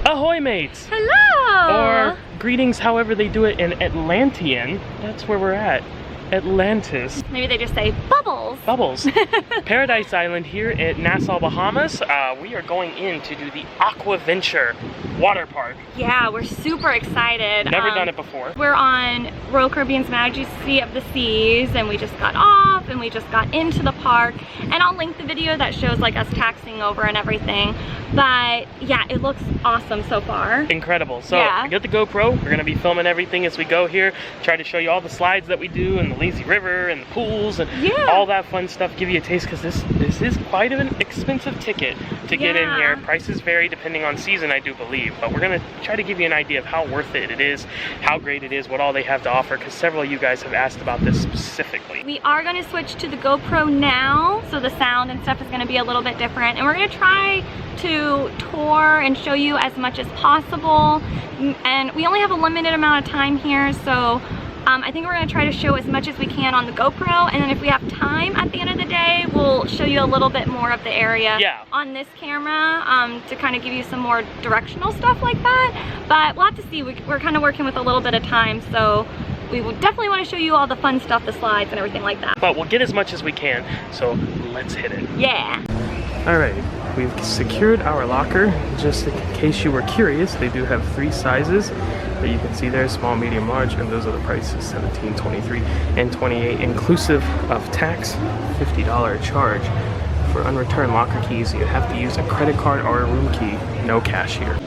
Ahoy, mates! Hello! Or greetings however they do it in Atlantean. That's where we're at. Atlantis. Maybe they just say bubbles. Bubbles. Paradise Island here at Nassau, Bahamas. We are going in to do the Aquaventure Waterpark. Yeah, we're super excited. Never done it before. We're on Royal Caribbean's Majesty of the Seas, and we just got off and we just got into the park. And I'll link the video that shows like us taxiing over and everything. But yeah, it looks awesome so far. Incredible. So yeah. I got the GoPro. We're gonna be filming everything as we go here. Try to show you all the slides that we do and the lazy river and the pools and all that fun stuff. Give you a taste because this is quite an expensive ticket to get in here. Prices vary depending on season, I do believe. But we're gonna try to give you an idea of how worth it is, how great it is, what all they have to offer, because several of you guys have asked about this specifically. We are going to switch to the GoPro now, so the sound and stuff is going to be a little bit different, and we're going to try to tour and show you as much as possible. And we only have a limited amount of time here, so I think we're going to try to show as much as we can on the GoPro, and then if we have time at the end of the day, we'll show you a little bit more of the area on this camera to kind of give you some more directional stuff like that. But we'll have to see. We're kind of working with a little bit of time, so we will definitely want to show you all the fun stuff, the slides and everything like that. But we'll get as much as we can, so let's hit it. Yeah. All right. We've secured our locker. Just in case you were curious, they do have 3 sizes that you can see there: small, medium, large, and those are the prices: 17, 23, and 28, inclusive of tax. $50 charge for unreturned locker keys. You have to use a credit card or a room key. No cash here.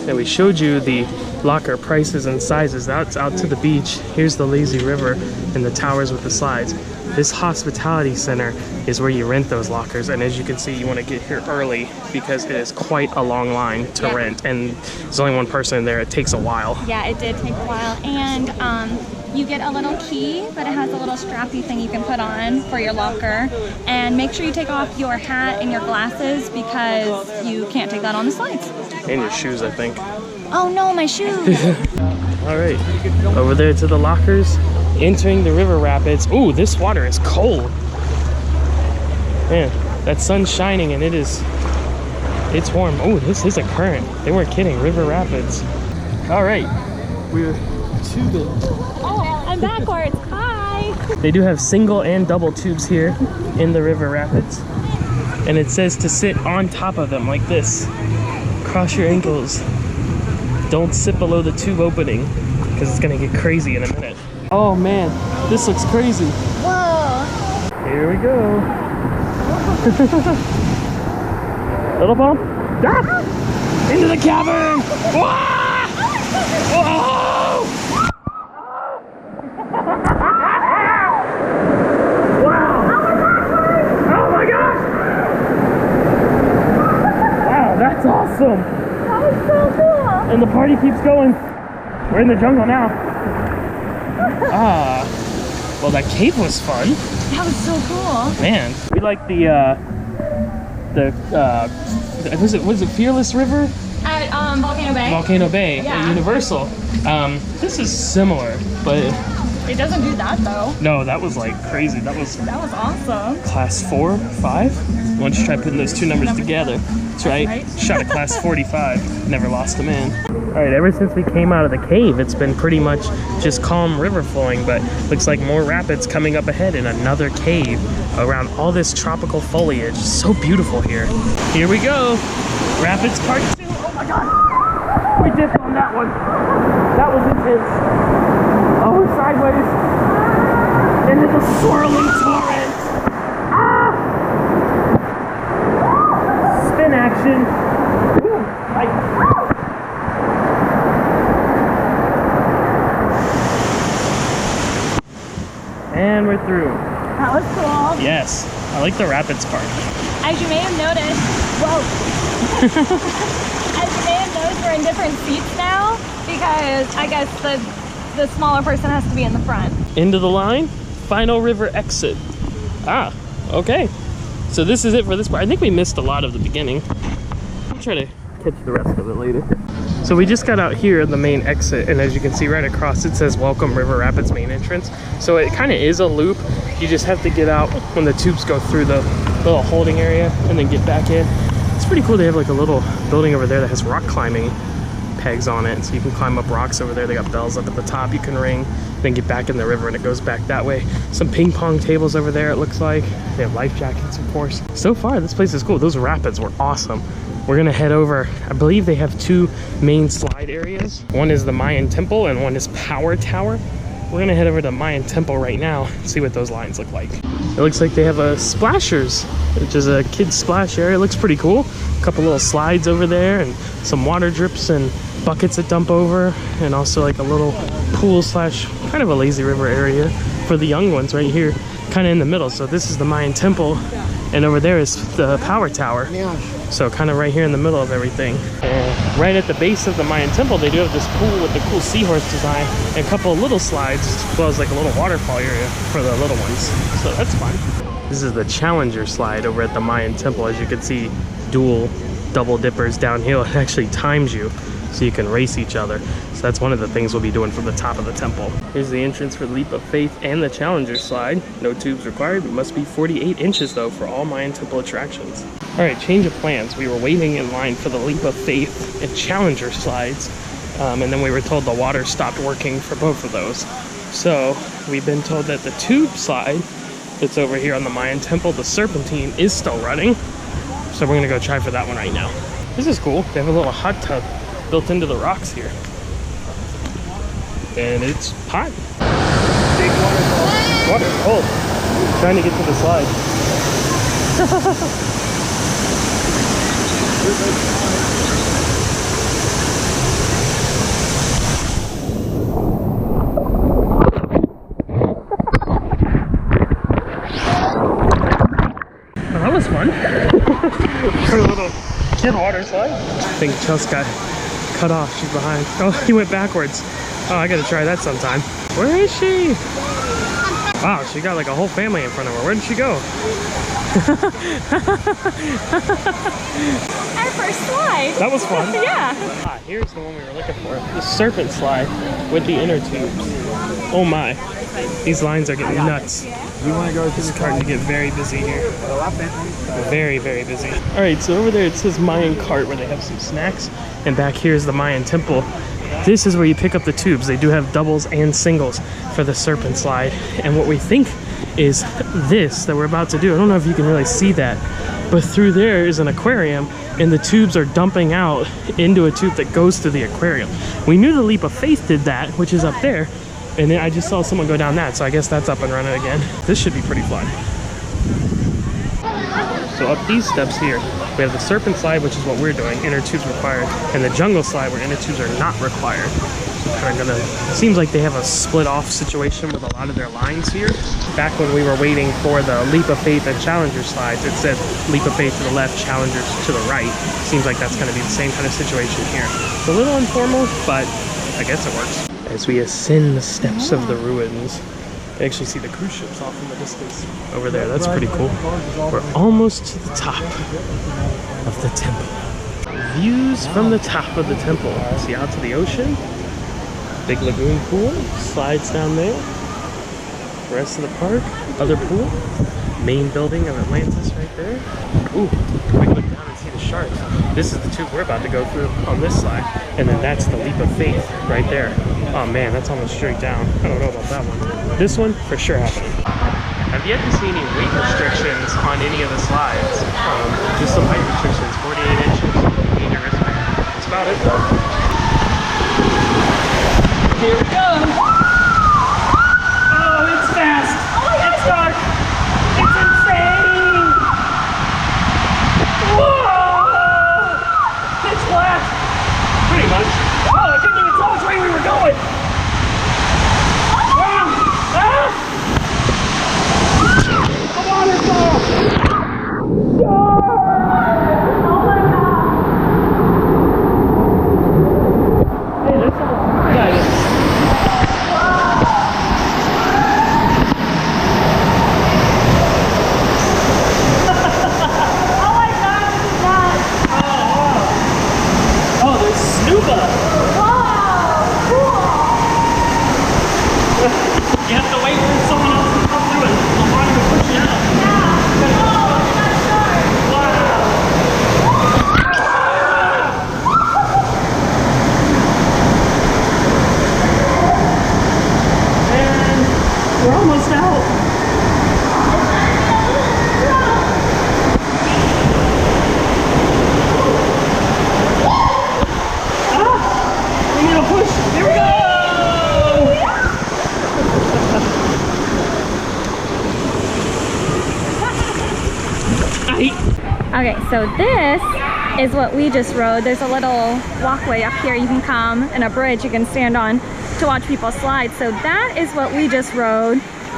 And we showed you the locker prices and sizes. That's out to the beach. Here's the lazy river and the towers with the slides. This hospitality center is where you rent those lockers, and as you can see, you want to get here early because it is quite a long line to rent, and there's only one person in there. It takes a while. Yeah, it did take a while, and you get a little key, but it has a little strappy thing you can put on for your locker. And make sure you take off your hat and your glasses because you can't take that on the slides. And your shoes, I think. Oh no, my shoes! All right, over there to the lockers. Entering the river rapids. Ooh, this water is cold. Man, that sun's shining and it's warm. Oh, this is a current. They weren't kidding, river rapids. All right, we're to the... Oh, I'm backwards, hi! They do have single and double tubes here in the river rapids. And it says to sit on top of them like this. Cross your ankles. Don't sit below the tube opening because it's gonna get crazy in a minute. Oh man, this looks crazy. Whoa. Here we go. Little bump. Ah! Into the cavern. Whoa! Whoa! Wow! Oh my gosh! Wow, that's awesome. That was so cool. And the party keeps going. We're in the jungle now. Well, that cave was fun. That was so cool. Man, we like was it Fearless River? At Volcano Bay. Volcano Bay at Universal. This is similar, but it doesn't do that though. No, that was like crazy. That was awesome. Class 4, 5. Why don't you try putting those two numbers together? That's right. Shot a class 45. Never lost a man. All right, ever since we came out of the cave, it's been pretty much just calm river flowing, but looks like more rapids coming up ahead in another cave around all this tropical foliage. So beautiful here. Here we go. Rapids part 2. Oh my God. We dipped on that one. That was intense. Oh, we're sideways into the swirling torrent. Spin action. And we're through. That was cool. Yes, I like the rapids part. As you may have noticed, as you may have noticed, we're in different seats now because I guess the smaller person has to be in the front. Into the line, final river exit. Ah, okay. So this is it for this part. I think we missed a lot of the beginning. I'll try to catch the rest of it later. So we just got out here at the main exit, and as you can see right across it says Welcome River Rapids main entrance. So it kind of is a loop. You just have to get out when the tubes go through the little holding area and then get back in. It's pretty cool. They have like a little building over there that has rock climbing pegs on it, so you can climb up rocks over there. They got bells up at the top you can ring, then get back in the river and it goes back that way. Some ping pong tables over there, it looks like. They have life jackets, of course. So far, this place is cool. Those rapids were awesome. We're gonna head over. I believe they have 2 main slide areas. One is the Mayan Temple and one is Power Tower. We're gonna head over to Mayan Temple right now and see what those lines look like. It looks like they have a Splashers, which is a kid's splash area. It looks pretty cool. A couple little slides over there and some water drips and buckets that dump over, and also like a little pool slash kind of a lazy river area for the young ones right here, kind of in the middle. So this is the Mayan Temple, and over there is the Power Tower. So kind of right here in the middle of everything. And right at the base of the Mayan Temple, they do have this pool with the cool seahorse design and a couple of little slides, as well as like a little waterfall area for the little ones. So that's fun. This is the Challenger slide over at the Mayan Temple. As you can see, dual double dippers downhill. It actually times you, so you can race each other. So that's one of the things we'll be doing from the top of the temple. Here's the entrance for the Leap of Faith and the Challenger slide. No tubes required. It must be 48 inches though for all Mayan Temple attractions. All right, change of plans. We were waiting in line for the Leap of Faith and Challenger slides, and then we were told the water stopped working for both of those. So we've been told that the tube slide that's over here on the Mayan Temple, the Serpentine, is still running. So we're gonna go try for that one right now. This is cool. They have a little hot tub built into the rocks here. And it's hot. Big waterfall. Water's cold. Trying to get to the slide. Well, that was fun. For a little kid water slide. I think Chelsea got cut off. She's behind. Oh, he went backwards. Oh, I gotta try that sometime. Where is she? Wow, she got like a whole family in front of her. Where did she go? Our first slide. That was fun. Yeah. Ah, here's the one we were looking for. The Serpent Slide with the inner tubes. Oh my. These lines are getting nuts. You want to go to It's starting to get very busy here. Very, very busy. All right, so over there it says Mayan Cart, where they have some snacks. And back here is the Mayan Temple. This is where you pick up the tubes. They do have doubles and singles for the Serpent Slide. And what we think is this that we're about to do. I don't know if you can really see that, but through there is an aquarium, and the tubes are dumping out into a tube that goes to the aquarium. We knew the Leap of Faith did that, which is up there. And then I just saw someone go down that, so I guess that's up and running again. This should be pretty fun. So up these steps here, we have the Serpent Slide, which is what we're doing, inner tubes required, and the Jungle Slide, where inner tubes are not required. So kind of seems like they have a split off situation with a lot of their lines here. Back when we were waiting for the Leap of Faith and Challenger slides, it said Leap of Faith to the left, Challengers to the right. Seems like that's gonna be the same kind of situation here. It's a little informal, but I guess it works. As we ascend the steps of the ruins, I actually see the cruise ships off in the distance over there. That's pretty cool. We're almost to the top of the temple. Views from the top of the temple. See out to the ocean. Big lagoon pool. Slides down there. Rest of the park. Other pool. Main building of Atlantis right there. Ooh, quick look down and see the sharks. This is the tube we're about to go through on this slide. And then that's the Leap of Faith right there. Oh man, that's almost straight down. I don't know about that one. This one, for sure happening. I've yet to see any weight restrictions on any of the slides. Just some height restrictions, 48 inches. Major wristband. That's about it though. Here we go. Oh, it's fast. It's dark. It's insane. Whoa! It's black. Pretty much. Oh, I couldn't even tell which way we were going. A waterfall! Oh my god! Hey, there's someone. Yeah, it is. Oh my god, this is nuts! Oh, there's scuba! Wow! Cool! You have to wait for someone else to come through it. The water will push you out. Yeah! Oh, that's dark! Wow! Okay, so this is what we just rode. There's a little walkway up here you can come, and a bridge you can stand on to watch people slide. So that is what we just rode,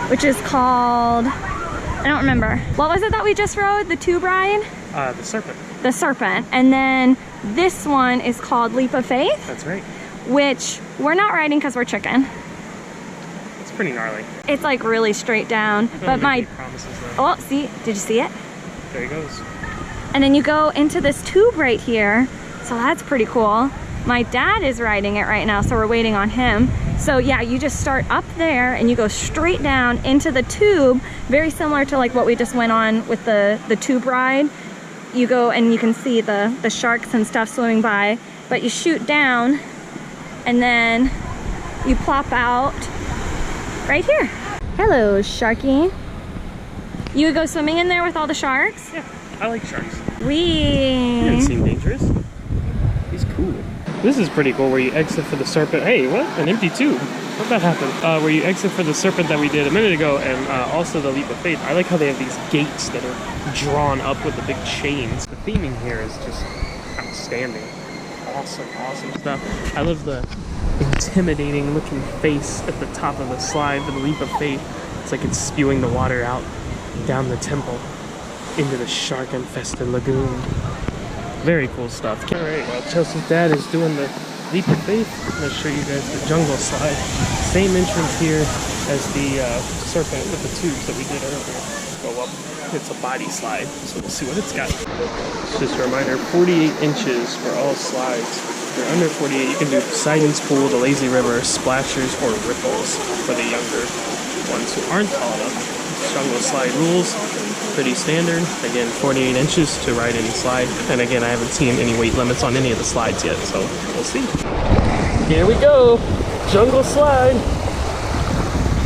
which is called, I don't remember. What was it that we just rode? The tube ride? The Serpent. The Serpent. And then this one is called Leap of Faith. That's right. Which we're not riding because we're chicken. It's pretty gnarly. It's like really straight down. But my promises though. Oh, see, did you see it? There he goes. And then you go into this tube right here. So that's pretty cool. My dad is riding it right now, so we're waiting on him. So yeah, you just start up there and you go straight down into the tube, very similar to like what we just went on with the tube ride. You go and you can see the sharks and stuff swimming by, but you shoot down and then you plop out right here. Hello, Sharky. You would go swimming in there with all the sharks? Yeah, I like sharks. He doesn't seem dangerous. He's cool. This is pretty cool where you exit for the Serpent. Hey, what? An empty tube. How'd that happen? Where you exit for the Serpent that we did a minute ago, and also the Leap of Faith. I like how they have these gates that are drawn up with the big chains. The theming here is just outstanding. Awesome, awesome stuff. I love the intimidating looking face at the top of the slide for the Leap of Faith. It's like it's spewing the water out down the temple into the shark-infested lagoon. Very cool stuff. Alright, while Chelsea's dad is doing the Leap of Faith, I'm going to show you guys the jungle slide. Same entrance here as the Serpent with the tubes that we did earlier. Go up. It's a body slide, so we'll see what it's got. Just a reminder, 48 inches for all slides. If you're under 48, you can do Poseidon's Pool, the Lazy River, Splashers, or Ripples for the younger ones who aren't tall enough. Jungle slide rules, pretty standard. Again, 48 inches to ride any slide. And again, I haven't seen any weight limits on any of the slides yet, so we'll see. Here we go, jungle slide.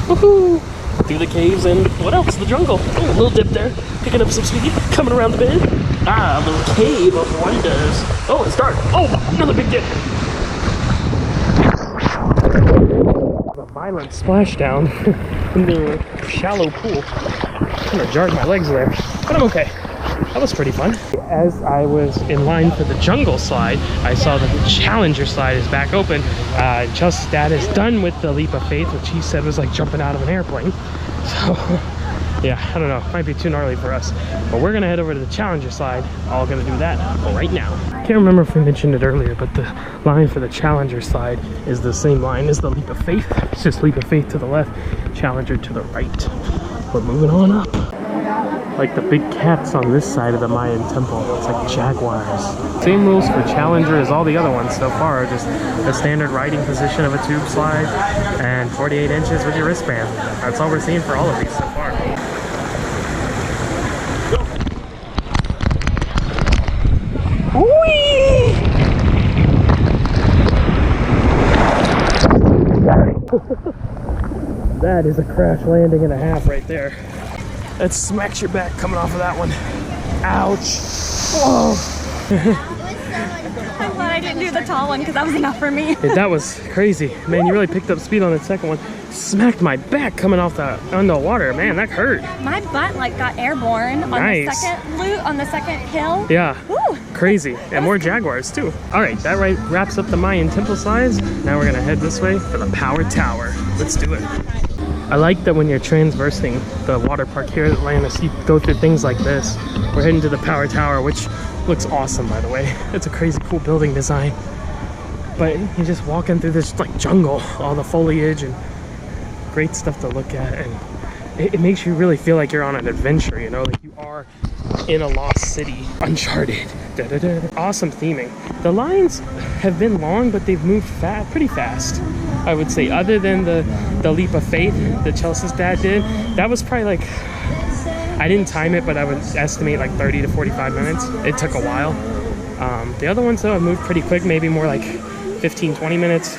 Woohoo! Through the caves and what else? The jungle. Oh, a little dip there, picking up some speed, coming around the bend. Ah, a little cave of wonders. Oh, it's dark. Oh, another big dip. A violent splashdown into a shallow pool. Kind of jarred my legs there, but I'm okay. That was pretty fun. As I was in line for the jungle slide, I saw that the Challenger slide is back open. Chelsea's dad is done with the Leap of Faith, which he said was like jumping out of an airplane. So, yeah, I don't know. Might be too gnarly for us. But we're gonna head over to the Challenger slide. All gonna do that right now. Can't remember if we mentioned it earlier, but the line for the Challenger slide is the same line as the Leap of Faith. It's just Leap of Faith to the left, Challenger to the right. We're moving on up. Like the big cats on this side of the Mayan Temple. It's like jaguars. Same rules for Challenger as all the other ones so far. Just the standard riding position of a tube slide and 48 inches with your wristband. That's all we're seeing for all of these so far. Whee! That is a crash landing and a half right there. That smacks your back coming off of that one. Ouch. Oh. I'm glad I didn't do the tall one because that was enough for me. That was crazy. Man, you really picked up speed on the second one. Smacked my back coming off the underwater. Man, that hurt. My butt like got airborne on the second loop, on the second hill. Yeah. Woo. Crazy. And more jaguars too. Alright, that wraps up the Mayan Temple slides. Now we're gonna head this way for the Power Tower. Let's do it. I like that when you're transversing the water park here at Atlantis, you go through things like this. We're heading to the Power Tower, which looks awesome, by the way. It's a crazy cool building design. But you're just walking through this like jungle, all the foliage and great stuff to look at, and it makes you really feel like you're on an adventure, you know, like you are in a lost city, Uncharted. Awesome theming. The lines have been long, but they've moved pretty fast, I would say. Other than the Leap of Faith that Chelsea's dad did, that was probably like, I didn't time it, but I would estimate like 30 to 45 minutes. It took a while. The other ones though have moved pretty quick, maybe more like 15-20 minutes.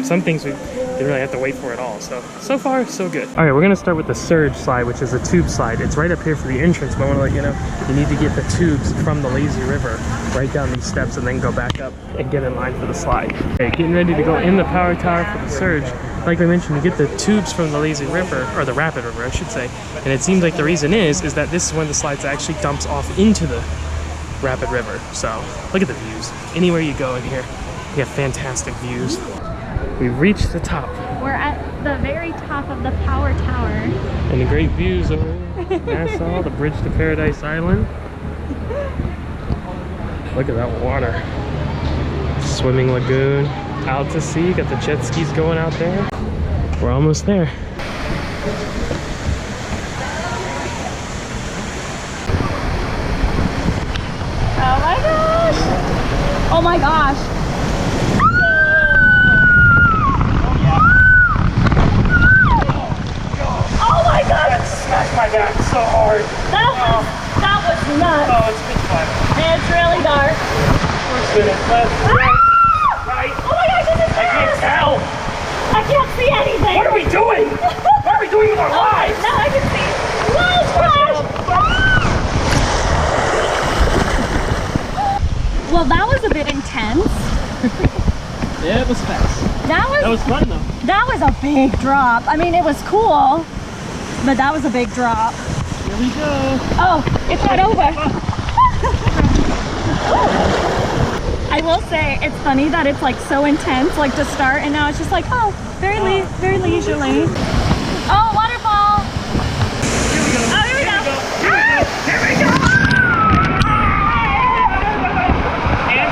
Some things we didn't really have to wait for at all. So far, so good. All right, we're gonna start with the Surge slide, which is a tube slide. It's right up here for the entrance, but I wanna let you know, you need to get the tubes from the Lazy River right down these steps and then go back up and get in line for the slide. Okay, getting ready to go in the Power Tower for the Surge. Like I mentioned, you get the tubes from the Lazy River, or the Rapid River, I should say. And it seems like the reason is that this is when the slides actually dumps off into the rapid river. So look at the views. Anywhere you go in here, you have fantastic views. We've reached the top. We're at the very top of the power tower. And the great views over Nassau, the bridge to Paradise Island. Look at that water. Swimming lagoon. Out to sea, got the jet skis going out there. We're almost there. Oh my gosh! Oh my gosh! Oh my god! That smashed my back so hard. That was nuts. Oh, it's pitch black. It's really dark. We're spinning left, right, right. Oh my gosh, this is I can't tell. I can't see anything. What are we doing? What are we doing with our lives? Now I can see. Whoa, splash! Well, that was a bit intense. Yeah, it was fast. That was fun though. That was a big drop. I mean, it was cool, but that was a big drop. Here we go. Oh, it's not over. I will say, it's funny that it's like so intense, like to start, and now it's just like, oh, very leisurely. Oh, waterfall. Here we go. Oh, here we go. Here we go. And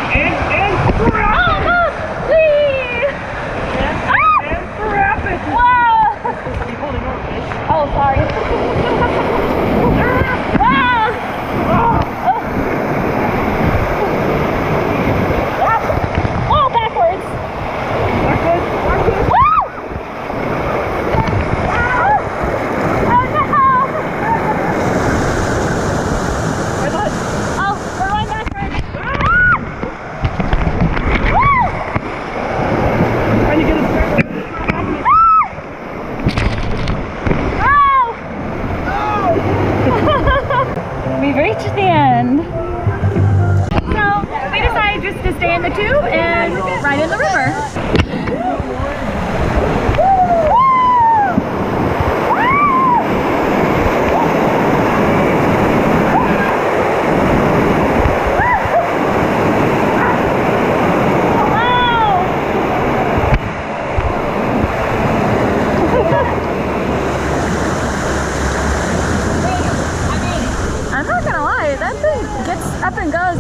rapid. Whoa! Keep holding on, fish. Oh, sorry. Oh, backwards. Backwards. Woo! Oh, no. Oh, we're going backwards. Woo! Trying to get us back. We've reached the end. So we decided just to stay in the tube and ride in the river.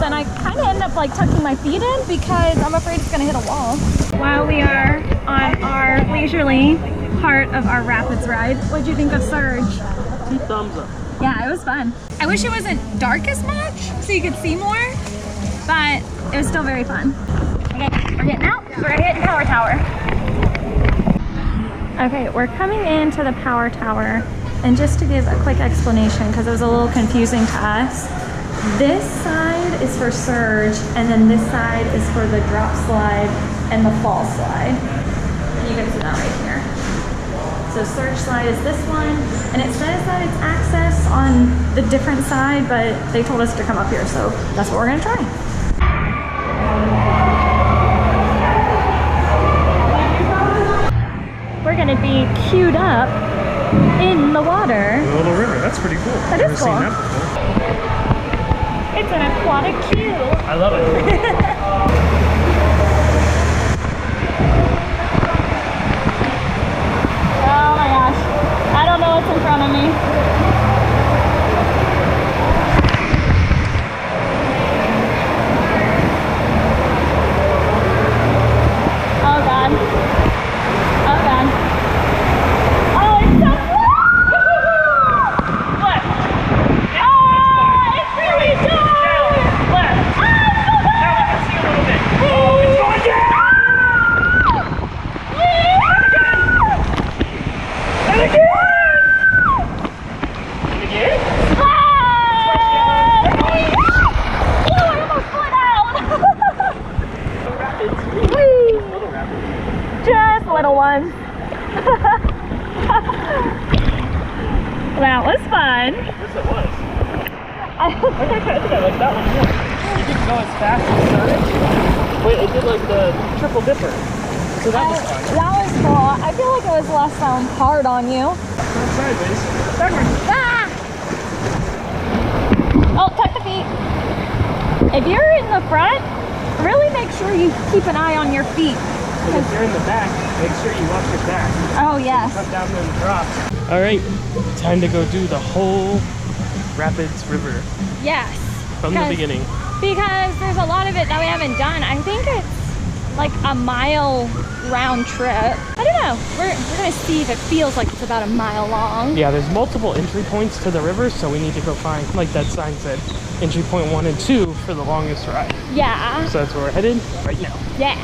And I kind of end up like tucking my feet in because I'm afraid it's gonna hit a wall. While we are on our leisurely part of our rapids ride, what do you think of Surge? 2 thumbs up. Yeah, it was fun. I wish it wasn't dark as much so you could see more, but it was still very fun. Okay, we're getting out. We're hitting Power Tower. Okay, we're coming into the Power Tower, and just to give a quick explanation because it was a little confusing to us. This side is for Surge, and then this side is for the drop slide and the fall slide. And you can see that right here. So Surge slide is this one, and it says that it's access on the different side, but they told us to come up here, so that's what we're gonna try. We're gonna be queued up in the water. The little river, that's pretty cool. That is cool. Never seen that before. It's an aquatic queue. I love it. Oh my gosh. I don't know what's in front of me. Oh god. Oh god. Oh, it's so what? Oh, it's really dark. Left. Oh, Now we can see a little bit. Oh, it's going down. And again. And again. Slide! Oh, I almost split out. Little rapids. Whee! Little rapids. Just little ones. That was fun. Yes, it was. I think I like that one more. You didn't go as fast as Surge. Wait, it did like the triple dipper. So that was fun. That was cool. I feel like it was less hard on you. Sideways. Backwards. Ah! Oh, tuck the feet. If you're in the front, really make sure you keep an eye on your feet. And if you're in the back, make sure you watch your back. Oh, yes. Come down those drops. All right, time to go do the whole Rapids River. Yes. From the beginning. Because there's a lot of it that we haven't done. I think it's like a mile round trip. I don't know. We're gonna see if it feels like it's about a mile long. Yeah, there's multiple entry points to the river, so we need to go find, like that sign said, entry point 1 and 2 for the longest ride. Yeah. So that's where we're headed right now. Yeah.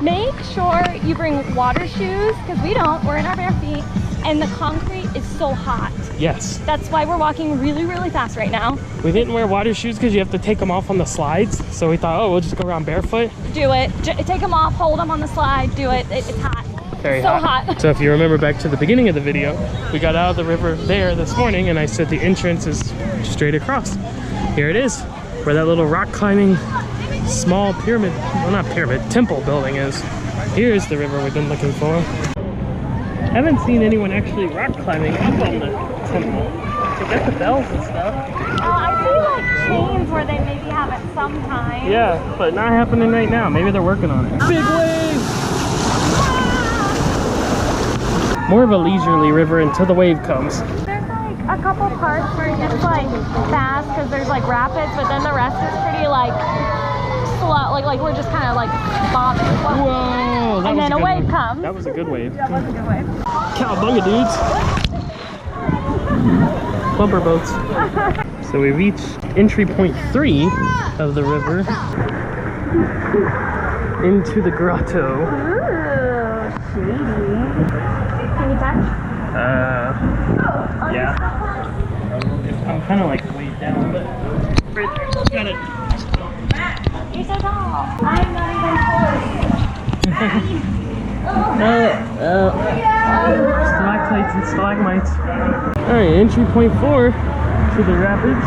Make sure you bring water shoes, because we don't. We're in our bare feet, and the concrete is so hot. Yes. That's why we're walking really, really fast right now. We didn't wear water shoes because you have to take them off on the slides. So we thought, oh, we'll just go around barefoot. Do it. Take them off, hold them on the slide, do it. It's hot. Very so hot. So if you remember back to the beginning of the video, we got out of the river there this morning and I said the entrance is straight across. Here it is, where that little rock climbing small pyramid, well not pyramid, temple building is. Here's the river we've been looking for. I haven't seen anyone actually rock climbing up on the temple. To get the bells and stuff. I see like chains where they maybe have it sometimes. Yeah, but not happening right now. Maybe they're working on it. Big wave! More of a leisurely river until the wave comes. There's like a couple parts where it gets like fast because there's like rapids, but then the rest is pretty like slow. Like we're just kind of like bobbing. Whoa! And then a wave comes. That was a good wave. That was a good wave. Cowabunga, dudes! Bumper boats. So we reached entry point 3 of the river into the grotto. Ooh, shady. Can you touch? Yeah. I'm kind of like way down, but got it. You're so tall. I'm not even Stalactites and stalagmites. Alright, entry point 4 to the rapids.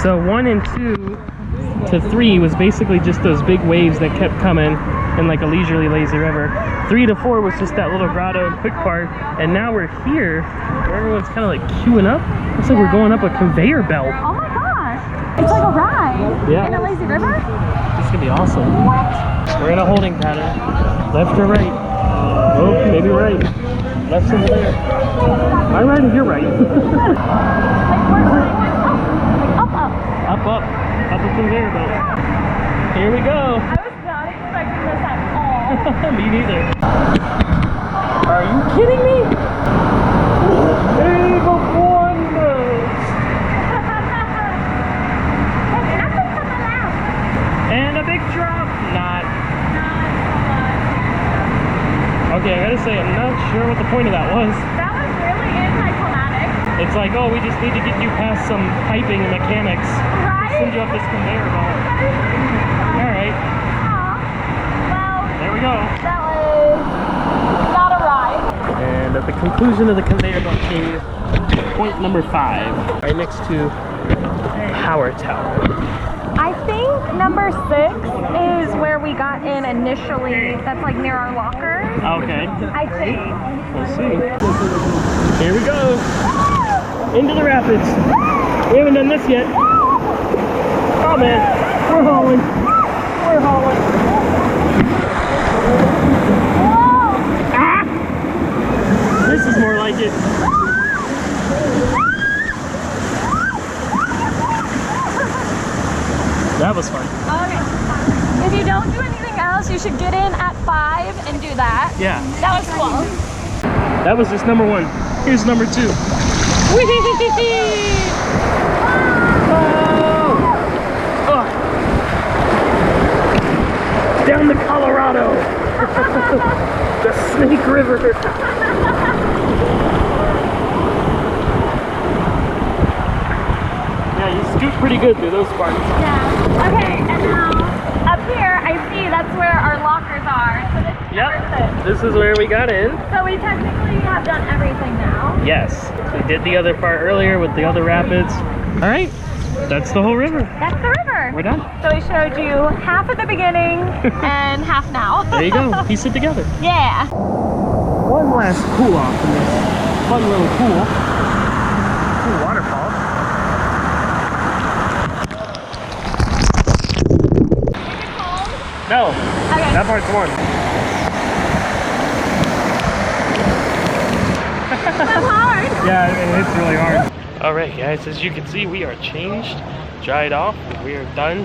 So 1 and 2 to 3 was basically just those big waves that kept coming in like a leisurely lazy river. 3 to 4 was just that little grotto and quick part. And now we're here where everyone's kind of like queuing up. Looks like we're going up a conveyor belt. Oh my gosh. It's like a ride in a lazy river? It's gonna be awesome. What? We're in a holding pattern. Left or right? Oh, maybe right. Left's over there. My right or your right? Like up. Up a conveyor belt. Here we go. I was not expecting this at all. Me neither. Are you kidding me? Big wonders. And a big drop. Not. Okay, I gotta say, I'm not sure what the point of that was. That was really anticlimactic. It's like, oh, we just need to get you past some piping and mechanics. Right? Send you up this conveyor belt. Alright. Well, There we go. that was not a ride. And at the conclusion of the conveyor belt came point number 5, right next to Power Tower. I think number 6 is where we got in initially. That's like near our lockers. Okay. I think. We'll see. Here we go. Into the rapids. We haven't done this yet. Oh man. We're hauling. We're hauling. Ah! This is more like it. That was fun. Okay. If you don't do anything else, you should get in at 5 and do that. Yeah. That was cool. That was just number 1. Here's number 2. Oh. Down the Colorado. The Snake River. Yeah, you scoot pretty good through those parts. Yeah. Okay, and now up here, I see that's where our lockers are. So this is number 6. This is where we got in. So we technically have done everything now. Yes. We did the other part earlier with the other rapids. All right. That's the whole river. That's the river. We're done. So we showed you half at the beginning and half now. There you go. Piece it together. Yeah. One last cool off in this fun little pool. Cool waterfall. Okay. That part's one. That's hard. Yeah, it hits really hard. Alright guys, as you can see, we are changed, dried off, and we are done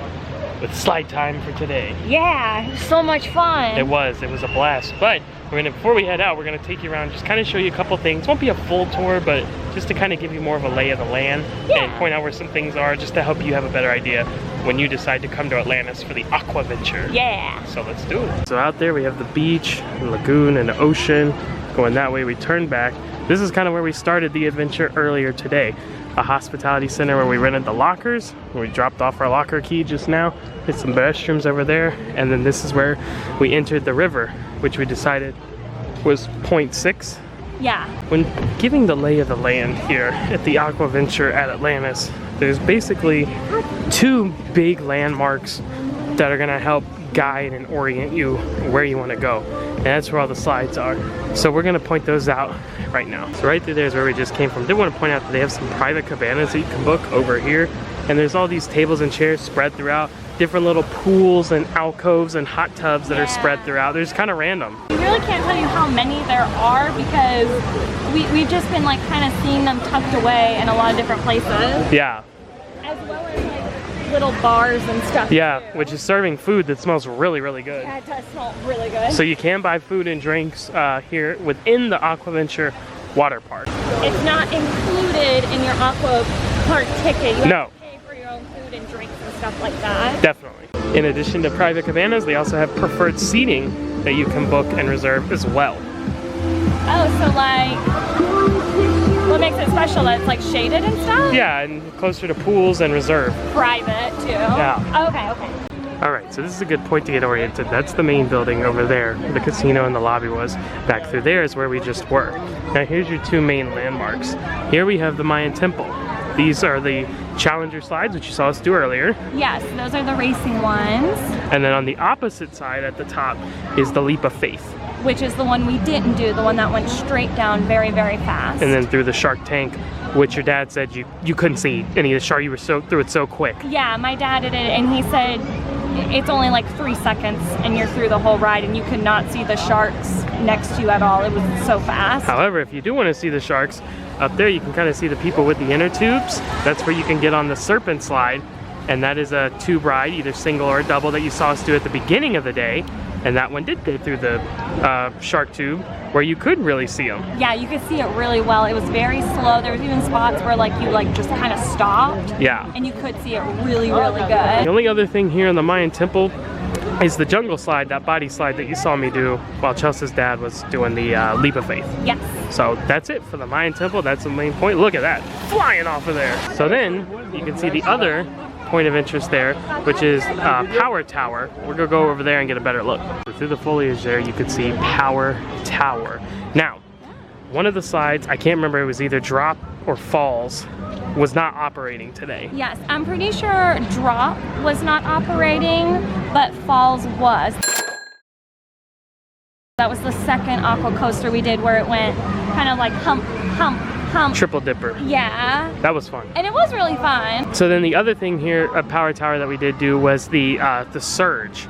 with slide time for today. Yeah, so much fun. It was a blast. But before we head out, we're gonna take you around, just kind of show you a couple things. Won't be a full tour, but just to kind of give you more of a lay of the land and point out where some things are, just to help you have a better idea when you decide to come to Atlantis for the Aquaventure. Yeah. So let's do it. So out there we have the beach, the lagoon, and the ocean. Going that way, we turn back. This is kind of where we started the adventure earlier today. A hospitality center where we rented the lockers. We dropped off our locker key just now. There's some restrooms over there. And then this is where we entered the river, which we decided was 0.6. Yeah. When giving the lay of the land here at the Aquaventure at Atlantis, there's basically two big landmarks that are gonna help guide and orient you where you want to go, and that's where all the slides are. So we're gonna point those out right now. So right through there is where we just came from. They want to point out that they have some private cabanas that you can book over here, and there's all these tables and chairs spread throughout, different little pools and alcoves and hot tubs that are spread throughout. They're just kind of random. We really can't tell you how many there are because we've just been like kind of seeing them tucked away in a lot of different places. Yeah. As well as like little bars and stuff. Yeah, too. which is serving food that smells really, really good. Yeah, it does smell really good. So you can buy food and drinks here within the Aquaventure Waterpark. It's not included in your aqua park ticket. You have No. to pay for your own food and drinks and stuff like that. Definitely. In addition to private cabanas, they also have preferred seating that you can book and reserve as well. Oh, so like, what makes it special? That it's like shaded and stuff? Yeah, and closer to pools and reserve. Private too? Yeah. Okay, okay. Alright, so this is a good point to get oriented. That's the main building over there, where the casino and the lobby was. Back through there is where we just were. Now here's your two main landmarks. Here we have the Mayan Temple. These are the Challenger slides, which you saw us do earlier. Yes, those are the racing ones. And then on the opposite side at the top is the Leap of Faith. Which is the one we didn't do, the one that went straight down very, very fast. And then through the Shark Tank, which your dad said you couldn't see any of the shark. You were through it so quick. Yeah, my dad did it, and he said it's only like 3 seconds and you're through the whole ride and you could not see the sharks next to you at all. It was so fast. However, if you do want to see the sharks, up there you can kind of see the people with the inner tubes. That's where you can get on the Serpent Slide, and that is a tube ride, either single or double, that you saw us do at the beginning of the day. And that one did go through the shark tube where you could really see them. Yeah, you could see it really well. It was very slow. There was even spots where like you like just kind of stopped. Yeah. And you could see it really, really good. The only other thing here in the Mayan Temple is the jungle slide, that body slide that you saw me do while Chelsea's dad was doing the Leap of Faith. Yes. So that's it for the Mayan Temple. That's the main point. Look at that, flying off of there. So then you can see the other point of interest there, which is Power Tower. We're gonna go over there and get a better look. So through the foliage there, you could see Power Tower. Now, one of the slides, I can't remember, it was either Drop or Falls, was not operating today. Yes, I'm pretty sure Drop was not operating, but Falls was. That was the second aqua coaster we did where it went kind of like hump, hump, hump. Triple Dipper. Yeah. That was fun. And it was really fun. So then the other thing here at Power Tower that we did do was the Surge.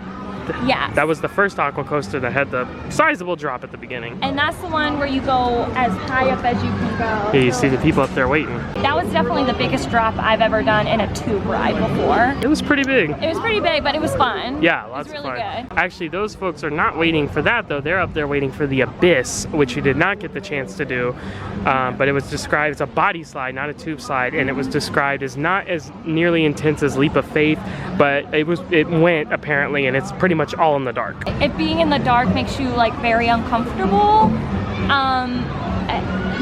Yeah. That was the first aqua coaster that had the sizable drop at the beginning. And that's the one where you go as high up as you can go. Yeah, you see the people up there waiting. That was definitely the biggest drop I've ever done in a tube ride before. It was pretty big. It was pretty big, but it was fun. Yeah, lots of fun. It was really good. Actually, those folks are not waiting for that though. They're up there waiting for the Abyss, which we did not get the chance to do. But it was described as a body slide, not a tube slide, and it was described as not as nearly intense as Leap of Faith, but it went apparently, and it's pretty much all in the dark. It being in the dark makes you like very uncomfortable.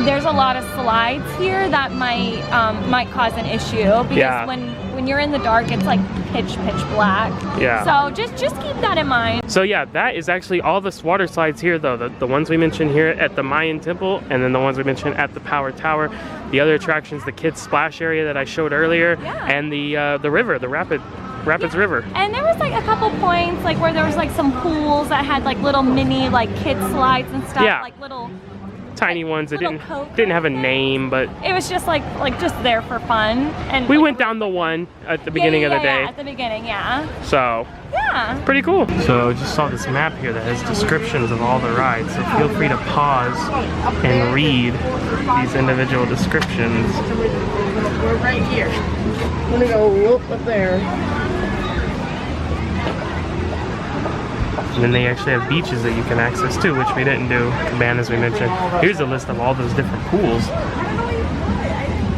There's a lot of slides here that might cause an issue because when you're in the dark, it's like pitch black. Yeah. So just keep that in mind. So yeah, that is actually all the water slides here though. The ones we mentioned here at the Mayan Temple, and then the ones we mentioned at the Power Tower. The other attractions, the kids splash area that I showed earlier, and the river, the Rapids River. And there was like a couple points like where there was like some pools that had like little mini like kid slides and stuff, like little tiny ones that little didn't have a name, but it was just like just there for fun. And we like, went down the one at the beginning of the day. Yeah, at the beginning, yeah. So yeah, pretty cool. So just saw this map here that has descriptions of all the rides. So feel free to pause and read these individual descriptions. We're right here. I'm gonna go whoop up there. And then they actually have beaches that you can access too, which we didn't do. Cabanas we mentioned. Here's a list of all those different pools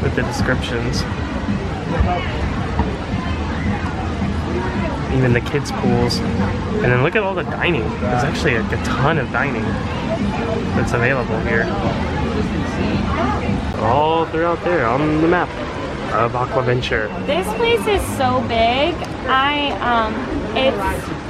with the descriptions. Even the kids' pools. And then look at all the dining. There's actually a ton of dining that's available here. All throughout there on the map of Aquaventure. this place is so big.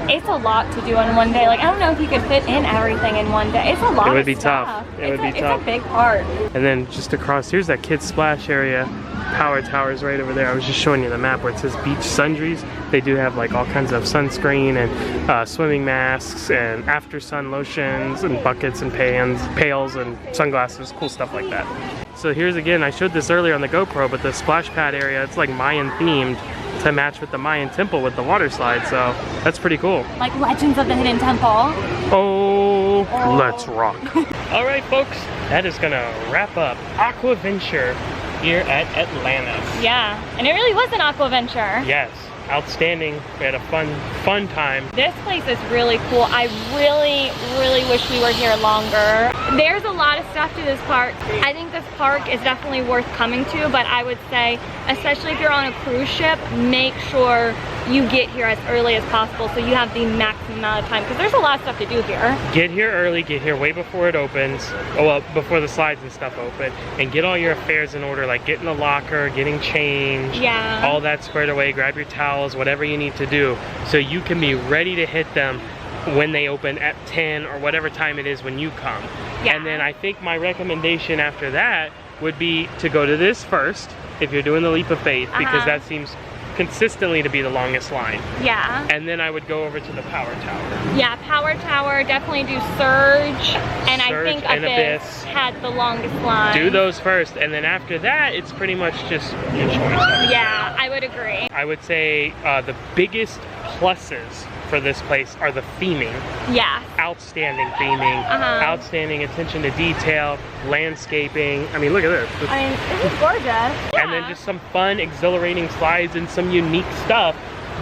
It's a lot to do in one day. Like, I don't know if you could fit in everything in one day. It's a lot. It would of be stuff. tough. It would be tough. It's a big part. And then just across, here's that kids splash area. Power towers right over there. I was just showing you the map where it says beach sundries. They do have like all kinds of sunscreen and swimming masks and after sun lotions and buckets and pails and sunglasses, cool stuff like that. So here's again, I showed this earlier on the GoPro, but the splash pad area, it's like Mayan themed to match with the Mayan Temple with the water slide, so that's pretty cool. Like Legends of the Hidden Temple. Oh, let's rock. All right, folks, that is gonna wrap up Aquaventure here at Atlantis. Yeah, and it really was an Aquaventure. Yes, outstanding. We had a fun time. This place is really cool. I really wish we were here longer. There's a lot of stuff to this park. I think this park is definitely worth coming to, but I would say, especially if you're on a cruise ship, make sure you get here as early as possible so you have the maximum amount of time, because there's a lot of stuff to do here. Get here early, get here way before it opens, well, before the slides and stuff open, and get all your affairs in order, like getting the locker, getting changed, yeah, all that squared away, grab your towels, whatever you need to do, so you can be ready to hit them when they open at 10 or whatever time it is when you come. Yeah. And then I think my recommendation after that would be to go to this first, if you're doing the leap of faith, because that seems consistently to be the longest line. Yeah. And then I would go over to the power tower. Yeah, power tower, definitely do Surge, and I think and Abyss had the longest line. Do those first, and then after that, it's pretty much just your choice. Yeah, I would agree. I would say the biggest pluses for this place are the theming. Yeah. Outstanding theming, outstanding attention to detail, landscaping. I mean, look at this. I mean, this is gorgeous. Yeah. And then just some fun, exhilarating slides and some unique stuff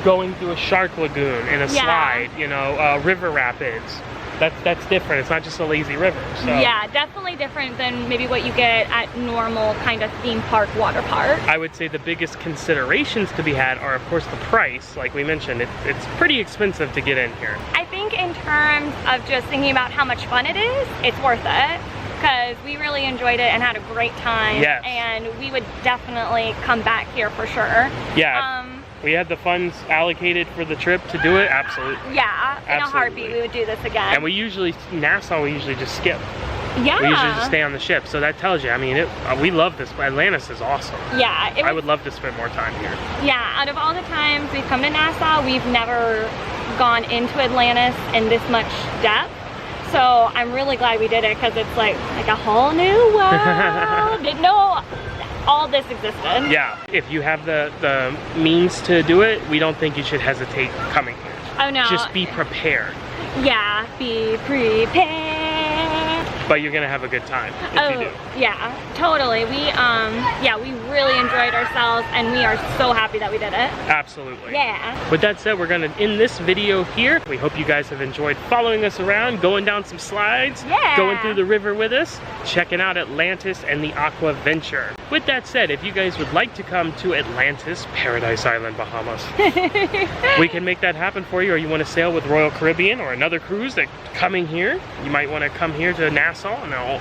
going through a shark lagoon and a slide, you know, river rapids. That's different. It's not just a lazy river. So. Yeah, definitely different than maybe what you get at normal kind of theme park water park. I would say the biggest considerations to be had are, of course, the price. Like we mentioned, it's pretty expensive to get in here. I think in terms of just thinking about how much fun it is, it's worth it. Because we really enjoyed it and had a great time. Yes. And we would definitely come back here for sure. Yeah. We had the funds allocated for the trip to do it, absolutely. Yeah, in a heartbeat we would do this again. And we usually, Nassau, we usually just skip. Yeah. We usually just stay on the ship, so that tells you, I mean, we love this. Atlantis is awesome. Yeah. I would love to spend more time here. Yeah, out of all the times we've come to Nassau, we've never gone into Atlantis in this much depth. So I'm really glad we did it, because it's like a whole new world. Didn't know all this existed. Yeah, if you have the means to do it, we don't think you should hesitate coming here. Oh no. Just be prepared. Yeah, be prepared. But you're gonna have a good time if you do. Yeah, totally. We really enjoyed ourselves, and we are so happy that we did it. Absolutely. Yeah. With that said, we're gonna end this video here. We hope you guys have enjoyed following us around, going down some slides, going through the river with us, checking out Atlantis and the Aquaventure. With that said, if you guys would like to come to Atlantis, Paradise Island, Bahamas, we can make that happen for you. Or you want to sail with Royal Caribbean or another cruise that coming here, you might want to come here to Nassau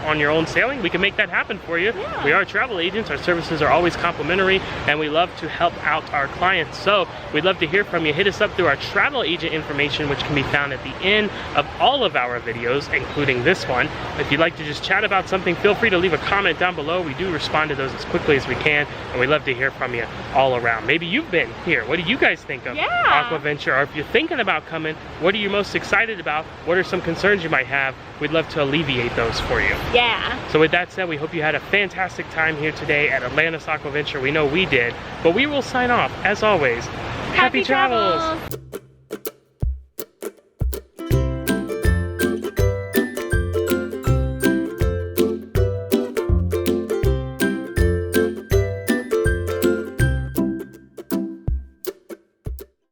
on your own sailing. We can make that happen for you. Yeah. We are travel agents. Our services are always complimentary, and we love to help out our clients. So we'd love to hear from you. Hit us up through our travel agent information, which can be found at the end of all of our videos, including this one. If you'd like to just chat about something, feel free to leave a comment down below. We do respond to those as quickly as we can, and we'd love to hear from you all around. Maybe you've been here. What do you guys think of Aquaventure? Or if you're thinking about coming, what are you most excited about? What are some concerns you might have? We'd love to alleviate those those for you. Yeah. So with that said, we hope you had a fantastic time here today at Atlantis Aquaventure. We know we did, but we will sign off, as always. Happy travels.